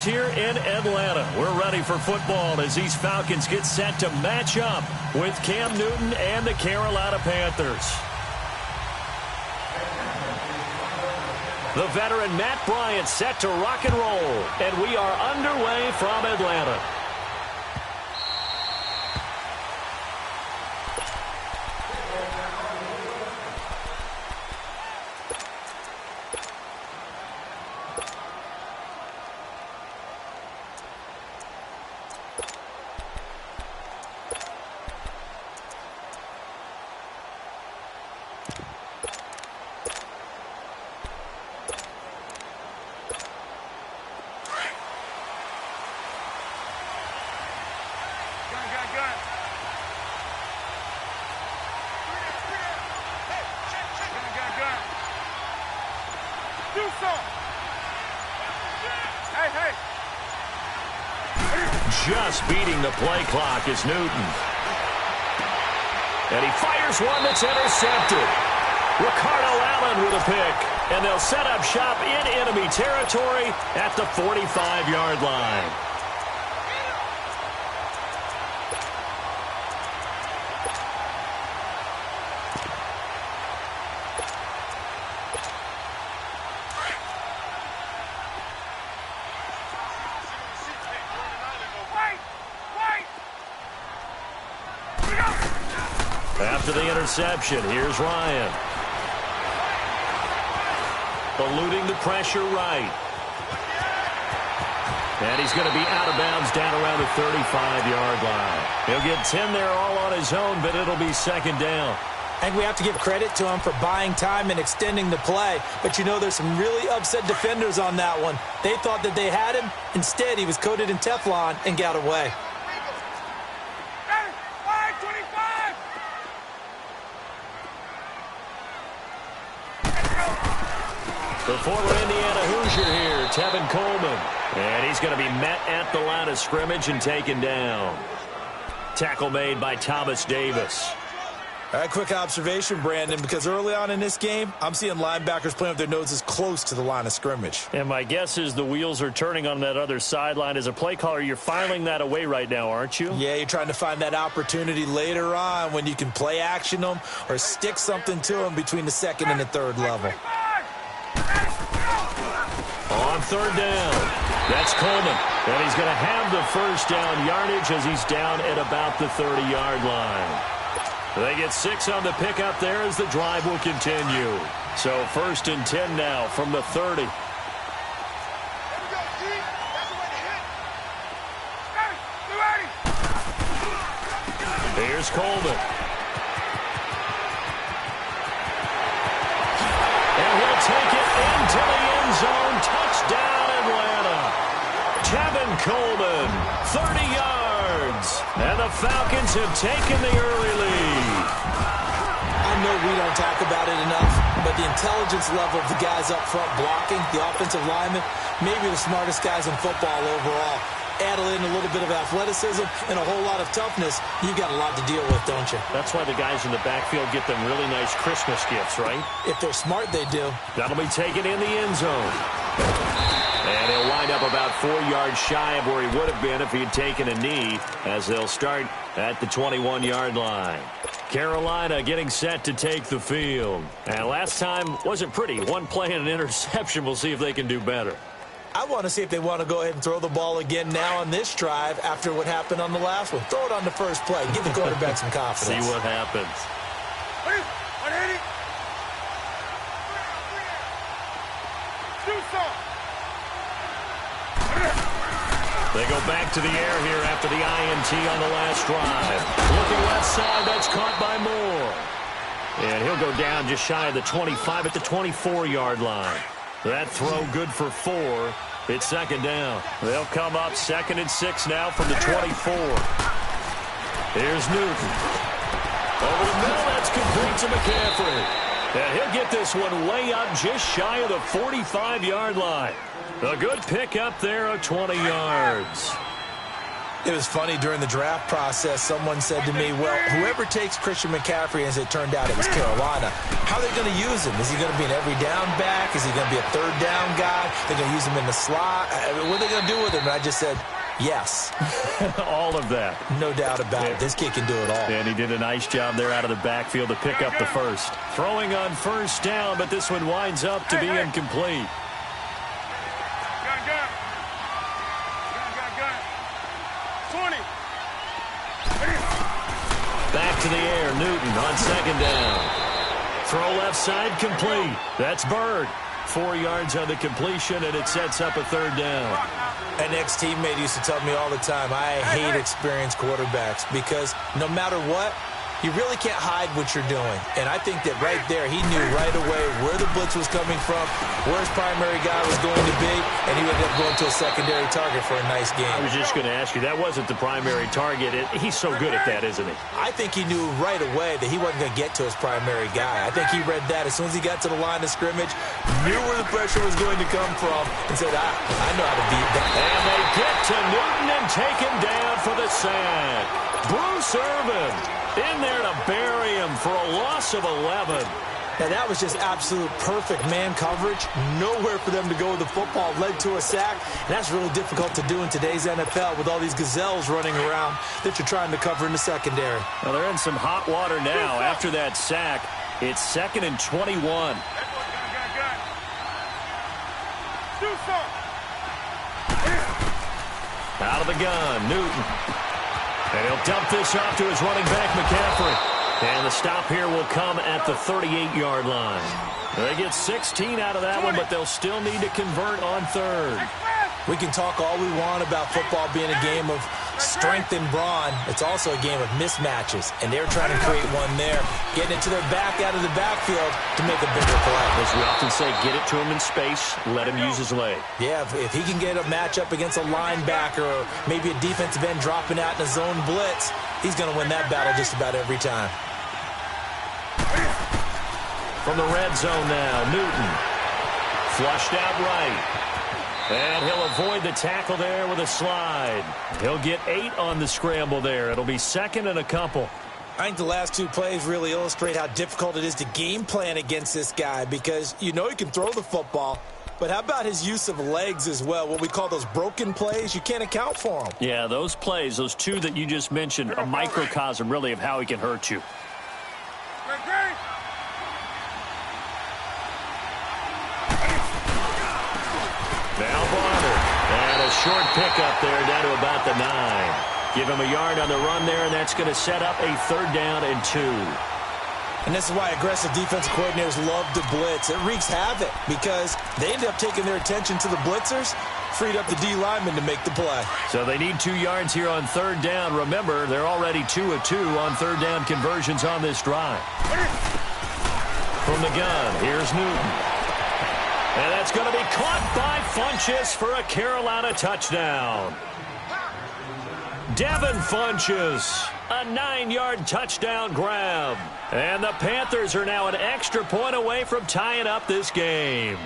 here in Atlanta. We're ready for football as these Falcons get set to match up with Cam Newton and the Carolina Panthers. The veteran Matt Bryant set to rock and roll, and we are underway from Atlanta. Just beating the play clock is Newton. And he fires one that's intercepted. Ricardo Allen with a pick. And they'll set up shop in enemy territory at the 45-yard line. After the interception, here's Ryan. Eluding the pressure right. And he's going to be out of bounds down around the 35-yard line. He'll get 10 there all on his own, but it'll be second down. I think we have to give credit to him for buying time and extending the play. But, you know, there's some really upset defenders on that one. They thought that they had him. Instead, he was coated in Teflon and got away. The former Indiana Hoosier here, Tevin Coleman. And he's going to be met at the line of scrimmage and taken down. Tackle made by Thomas Davis. All right, quick observation, Brandon, because early on in this game, I'm seeing linebackers playing with their noses close to the line of scrimmage. And my guess is the wheels are turning on that other sideline. As a play caller, you're filing that away right now, aren't you? Yeah, you're trying to find that opportunity later on when you can play action them or stick something to them between the second and the third level. On third down, that's Coleman. And he's going to have the first down yardage as he's down at about the 30-yard line. They get 6 on the pickup there as the drive will continue. So first and 10 now from the 30. Here's Coleman. And he'll take it into the end zone. Touchdown, Atlanta. Tevin Coleman, 30 yards. And the Falcons have taken the early lead. I know we don't talk about it enough, but the intelligence level of the guys up front blocking, the offensive linemen, maybe the smartest guys in football overall. Add in a little bit of athleticism and a whole lot of toughness, you've got a lot to deal with, don't you? That's why the guys in the backfield get them really nice Christmas gifts, right? If they're smart, they do. That'll be taken in the end zone. And he'll wind up about 4 yards shy of where he would have been if he had taken a knee, as they'll start at the 21-yard line. Carolina getting set to take the field. And last time wasn't pretty. One play and an interception. We'll see if they can do better. I want to see if they want to go ahead and throw the ball again now on this drive after what happened on the last one. Throw it on the first play. Give the quarterback some confidence. See what happens. They go back to the air here after the INT on the last drive. Looking left side, that's caught by Moore. And he'll go down just shy of the 25 at the 24-yard line. That throw good for 4. It's second down. They'll come up 2nd and 6 now from the 24. Here's Newton. Over the middle, that's complete to McCaffrey. And he'll get this one way up just shy of the 45-yard line. A good pick up there of 20 yards. It was funny, during the draft process, someone said to me, well, whoever takes Christian McCaffrey, as it turned out it was Carolina, how are they going to use him? Is he going to be an every down back? Is he going to be a third down guy? They're going to use him in the slot? What are they going to do with him? And I just said, yes. All of that. No doubt about it. This kid can do it all. And he did a nice job there out of the backfield to pick up the first. Throwing on first down, but this one winds up to be incomplete. Back to the air, Newton on second down. Throw left side, complete. That's Bird. 4 yards on the completion, and it sets up a third down. An ex-teammate used to tell me all the time, I hate experienced quarterbacks because no matter what, you really can't hide what you're doing. And I think that right there, he knew right away where the blitz was coming from, where his primary guy was going to be, and he ended up going to a secondary target for a nice game. I was just going to ask you, that wasn't the primary target. He's so good at that, isn't he? I think he knew right away that he wasn't going to get to his primary guy. I think he read that as soon as he got to the line of scrimmage, knew where the pressure was going to come from, and said, I know how to beat that. And they get to Newton and take him down for the sack. Bruce Irvin in there to bury him for a loss of 11. Now, that was just absolute perfect man coverage. Nowhere for them to go with the football. Led to a sack. And that's really difficult to do in today's NFL with all these gazelles running around that you're trying to cover in the secondary. Well, they're in some hot water now. After that sack, it's 2nd and 21. Out of the gun, Newton. And he'll dump this off to his running back, McCaffrey. And the stop here will come at the 38-yard line. They get 16 out of that one, but they'll still need to convert on third. We can talk all we want about football being a game of strength and brawn. It's also a game of mismatches, and they're trying to create one there, getting it to their back out of the backfield to make a bigger play. As we often say, get it to him in space, let him use his leg. Yeah, if he can get a matchup against a linebacker or maybe a defensive end dropping out in a zone blitz, he's going to win that battle just about every time. From the red zone now, Newton. Flushed out right. And he'll avoid the tackle there with a slide. He'll get 8 on the scramble there. It'll be 2nd and a couple. I think the last 2 plays really illustrate how difficult it is to game plan against this guy because you know he can throw the football, but how about his use of legs as well? What we call those broken plays, you can't account for them. Yeah, those plays, those 2 that you just mentioned, a microcosm really of how he can hurt you. Now Barber. And a short pickup there down to about the 9. Give him a yard on the run there, and that's going to set up a 3rd down and 2. And this is why aggressive defensive coordinators love to blitz. It wreaks havoc because they end up taking their attention to the blitzers, freed up the D lineman to make the play. So they need 2 yards here on 3rd down. Remember, they're already 2 of 2 on 3rd down conversions on this drive. From the gun, here's Newton. And that's going to be caught by Funchess for a Carolina touchdown. Devin Funchess, a 9-yard touchdown grab. And the Panthers are now an extra point away from tying up this game.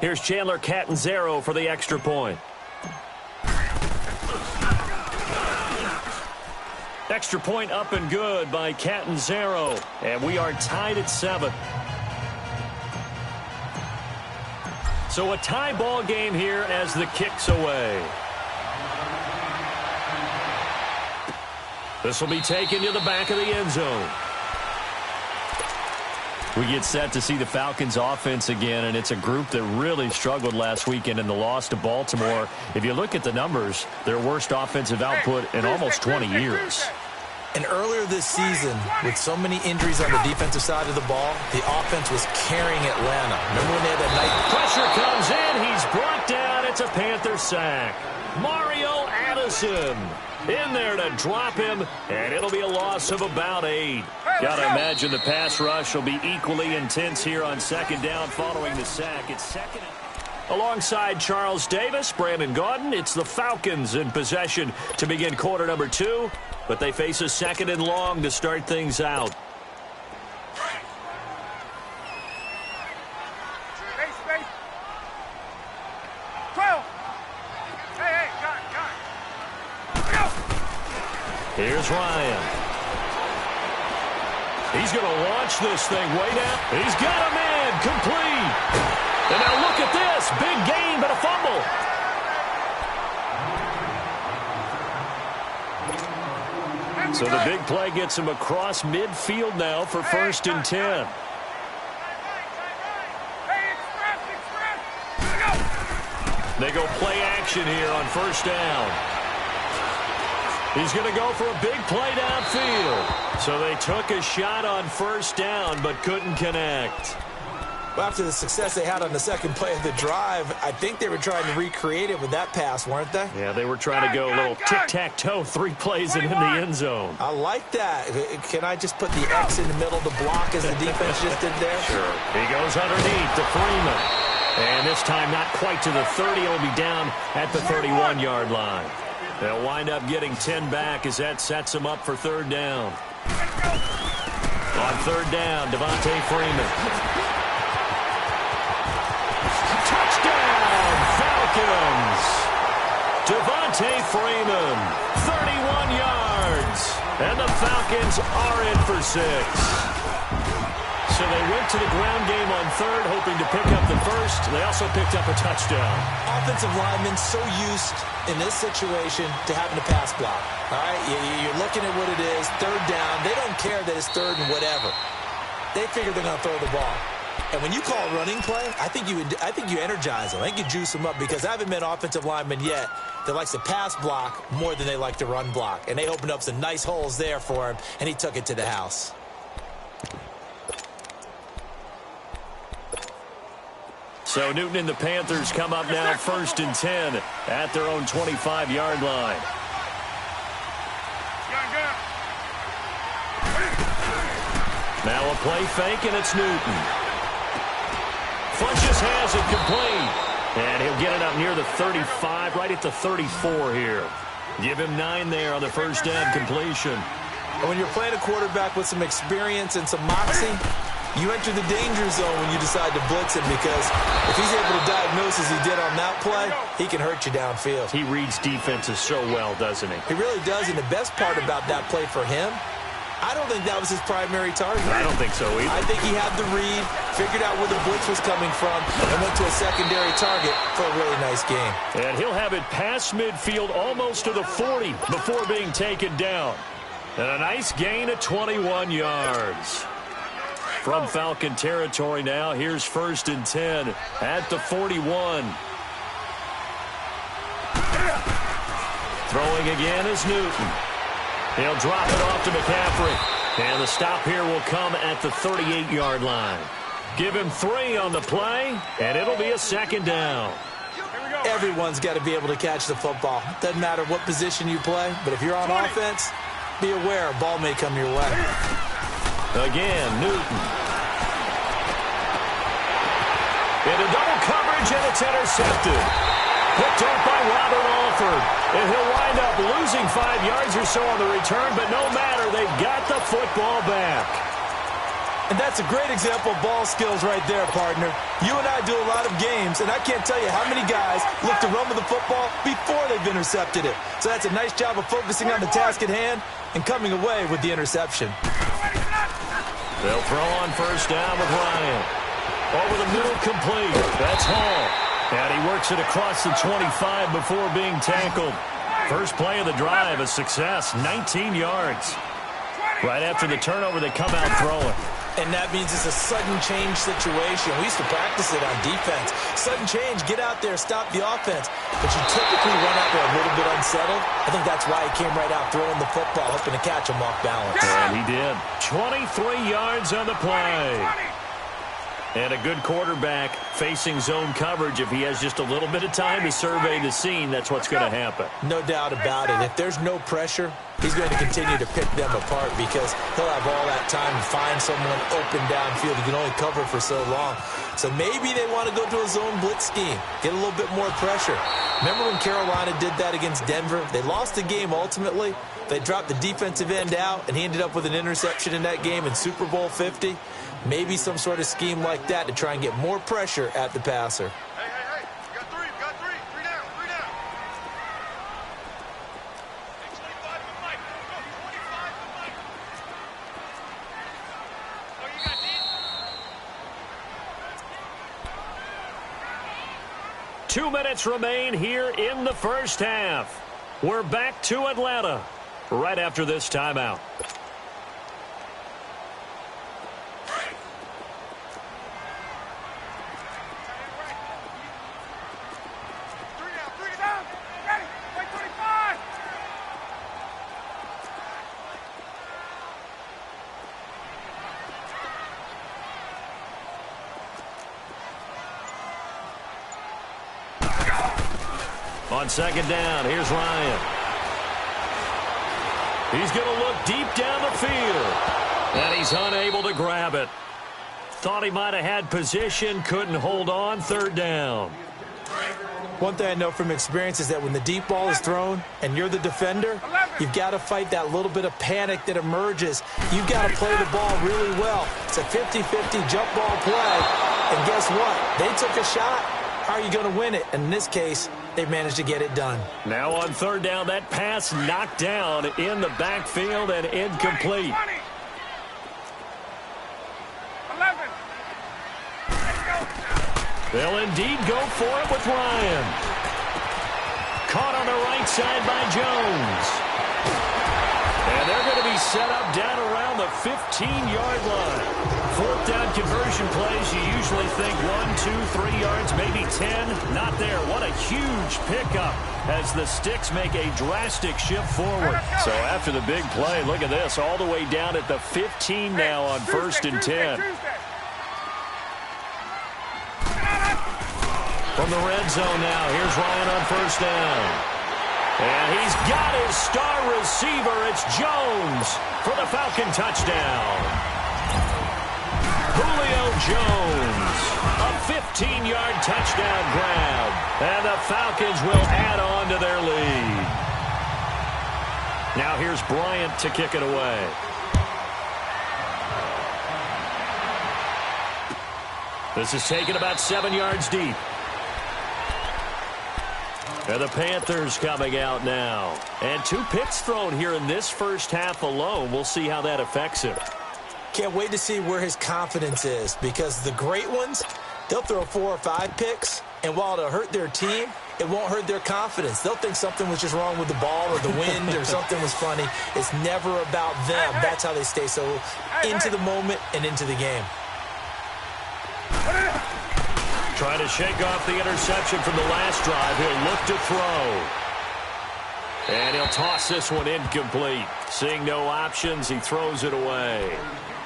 Here's Chandler Catanzaro for the extra point. Extra point up and good by Catanzaro. And we are tied at 7. So a tie ball game here as the kick's away. This will be taken to the back of the end zone. We get set to see the Falcons offense again, and it's a group that really struggled last weekend in the loss to Baltimore. If you look at the numbers, their worst offensive output in almost 20 years. And earlier this season, with so many injuries on the defensive side of the ball, the offense was carrying Atlanta. Remember when they had that night? Pressure comes in. He's brought down. It's a Panther sack. Mario Addison in there to drop him, and it'll be a loss of about 8. Got to imagine the pass rush will be equally intense here on 2nd down following the sack. It's 2nd. Alongside Charles Davis, Brandon Gaudin, it's the Falcons in possession to begin quarter number 2, but they face a 2nd and long to start things out. Here's Ryan. He's going to launch this thing way down. He's got a man complete. And now look at this. Big gain, but a fumble. So the big play gets him across midfield now for 1st and 10. They go play action here on 1st down. He's going to go for a big play downfield. So they took a shot on 1st down but couldn't connect. Well, after the success they had on the second play of the drive, I think they were trying to recreate it with that pass, weren't they? Yeah, they were trying to go a little tic-tac-toe, 3 plays and in the end zone. I like that. Can I just put the X in the middle to block as the defense just did there? Sure. He goes underneath to Freeman. And this time not quite to the 30. He'll be down at the 31-yard line. They'll wind up getting 10 back as that sets them up for 3rd down. On 3rd down, Devontae Freeman. Touchdown, Falcons! Devontae Freeman, 31 yards. And the Falcons are in for 6. So they went to the ground game on 3rd, hoping to pick up the 1st. They also picked up a touchdown. Offensive linemen so used in this situation to having to pass block. All right, you're looking at what it is, 3rd down. They don't care that it's 3rd and whatever. They figure they're going to throw the ball. And when you call a running play, I think you energize them. I think you juice them up because I haven't met an offensive lineman yet that likes to pass block more than they like to run block. And they opened up some nice holes there for him, and he took it to the house. So Newton and the Panthers come up now 1st and 10 at their own 25-yard line. Now a play fake, and it's Newton. Funches has it complete. And he'll get it up near the 35, right at the 34 here. Give him 9 there on the 1st down completion. And when you're playing a quarterback with some experience and some moxie, you enter the danger zone when you decide to blitz him because if he's able to diagnose as he did on that play, he can hurt you downfield. He reads defenses so well, doesn't he? He really does, and the best part about that play for him, I don't think that was his primary target. I don't think so either. I think he had the read, figured out where the blitz was coming from, and went to a secondary target for a really nice game. And he'll have it past midfield almost to the 40 before being taken down. And a nice gain of 21 yards. From Falcon territory now, here's 1st and 10 at the 41. Throwing again is Newton. He'll drop it off to McCaffrey. And the stop here will come at the 38-yard line. Give him 3 on the play, and it'll be a 2nd down. Everyone's got to be able to catch the football. Doesn't matter what position you play, but if you're on offense, be aware a ball may come your way. Again, Newton. Into double coverage, and it's intercepted. Picked up by Robert Alford. And he'll wind up losing 5 yards or so on the return, but no matter, they've got the football back. And that's a great example of ball skills right there, partner. You and I do a lot of games, and I can't tell you how many guys look to run with the football before they've intercepted it. So that's a nice job of focusing on the task at hand and coming away with the interception. They'll throw on 1st down with Ryan. Over the middle, complete. That's Hall. And he works it across the 25 before being tackled. First play of the drive, a success, 19 yards. Right after the turnover, they come out throwing. And that means it's a sudden change situation. We used to practice it on defense. Sudden change, get out there, stop the offense. But you typically run out there a little bit unsettled. I think that's why he came right out throwing the football, hoping to catch him off balance. And he did. 23 yards on the play. And a good quarterback facing zone coverage. If he has just a little bit of time to survey the scene, that's what's going to happen. No doubt about it. If there's no pressure, he's going to continue to pick them apart because he'll have all that time to find someone open downfield. He can only cover for so long. So maybe they want to go to a zone blitz scheme, get a little bit more pressure. Remember when Carolina did that against Denver? They lost the game ultimately. They dropped the defensive end out, and he ended up with an interception in that game in Super Bowl 50. Maybe some sort of scheme like that to try and get more pressure at the passer. Hey. You got three. Three down. 2 minutes remain here in the first half. We're back to Atlanta right after this timeout. On second down, here's Ryan. He's going to look deep down the field. And he's unable to grab it. Thought he might have had position, couldn't hold on. Third down. One thing I know from experience is that when the deep ball is thrown and you're the defender, you've got to fight that little bit of panic that emerges. You've got to play the ball really well. It's a 50-50 jump ball play. And guess what? They took a shot. How are you going to win it? And in this case, they've managed to get it done. Now on third down, that pass knocked down in the backfield and incomplete. 20. 11. They'll indeed go for it with Ryan. Caught on the right side by Jones. And they're going to be set up down around the 15-yard line. Fourth down conversion plays, you usually think 1, 2, 3 yards, maybe 10. Not there. What a huge pickup as the Sticks make a drastic shift forward. So after the big play, look at this, all the way down at the 15 now on first and 10. From the red zone now, here's Ryan on first down. And he's got his star receiver. It's Jones for the Falcon touchdown. Julio Jones, a 15-yard touchdown grab. And the Falcons will add on to their lead. Now here's Bryant to kick it away. This is taken about 7 yards deep. And the Panthers coming out now. And 2 picks thrown here in this first half alone. We'll see how that affects him. Can't wait to see where his confidence is, because the great ones, they'll throw 4 or 5 picks, and while it'll hurt their team, it won't hurt their confidence. They'll think something was just wrong with the ball or the wind or something was funny. It's never about them. That's how they stay so into the moment and into the game. Trying to shake off the interception from the last drive. He'll look to throw. And he'll toss this one incomplete. Seeing no options, he throws it away.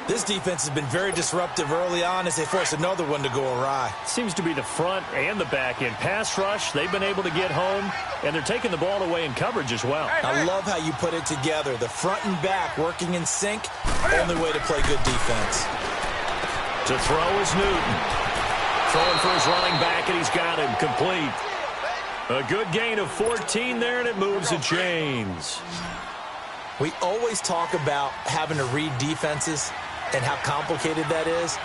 This defense has been very disruptive early on as they force another one to go awry. Seems to be the front and the back end. Pass rush, they've been able to get home, and they're taking the ball away in coverage as well. I love how you put it together. The front and back working in sync, only way to play good defense. To throw is Newton. Throwing for his running back, and he's got him complete. A good gain of 14 there, and it moves the chains. We always talk about having to read defenses and how complicated that is.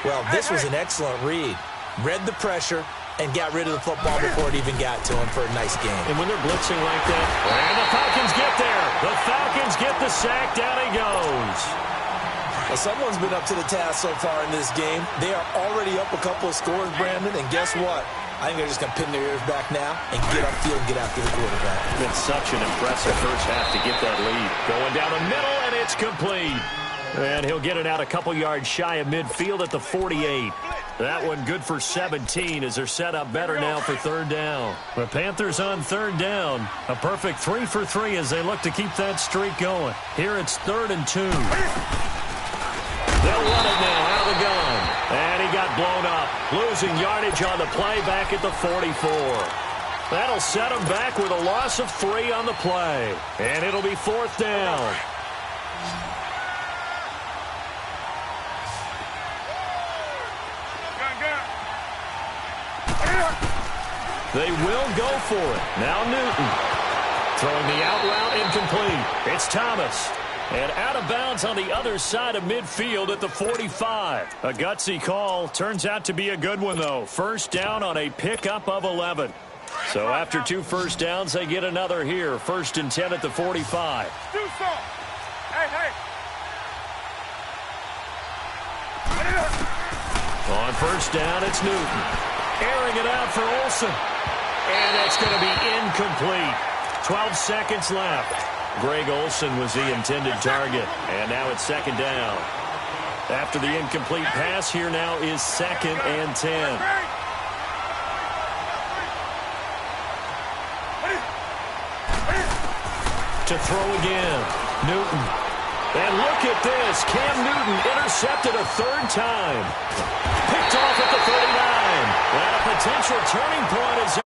Well, this was an excellent read. Read the pressure and got rid of the football before it even got to him for a nice game. And when they're blitzing like that, and the Falcons get there. The Falcons get the sack. Down he goes. Well, someone's been up to the task so far in this game. They are already up a couple of scores, Brandon, and guess what? I think they're just going to pin their ears back now and get upfield and get after the quarterback. It's been such an impressive first half to get that lead. Going down the middle, and it's complete. And he'll get it out a couple yards shy of midfield at the 48. That one good for 17 as they're set up better now for third down. The Panthers on third down. A perfect 3 for 3 as they look to keep that streak going. Here it's 3rd and 2. They'll run it now out of the gun. And he got blown up. Losing yardage on the play back at the 44. That'll set him back with a loss of 3 on the play. And it'll be 4th down. They will go for it. Now Newton. Throwing the out route incomplete. It's Thomas. And out of bounds on the other side of midfield at the 45. A gutsy call. Turns out to be a good one, though. First down on a pickup of 11. So after 2 first downs, they get another here. 1st and 10 at the 45. Hey. On first down, it's Newton. Airing it out for Olsen. And that's going to be incomplete. 12 seconds left. Greg Olsen was the intended target. And now it's second down. After the incomplete pass, here now is 2nd and 10. To throw again. Newton. And look at this. Cam Newton intercepted a 3rd time. Picked off at the 39. And a potential turning point is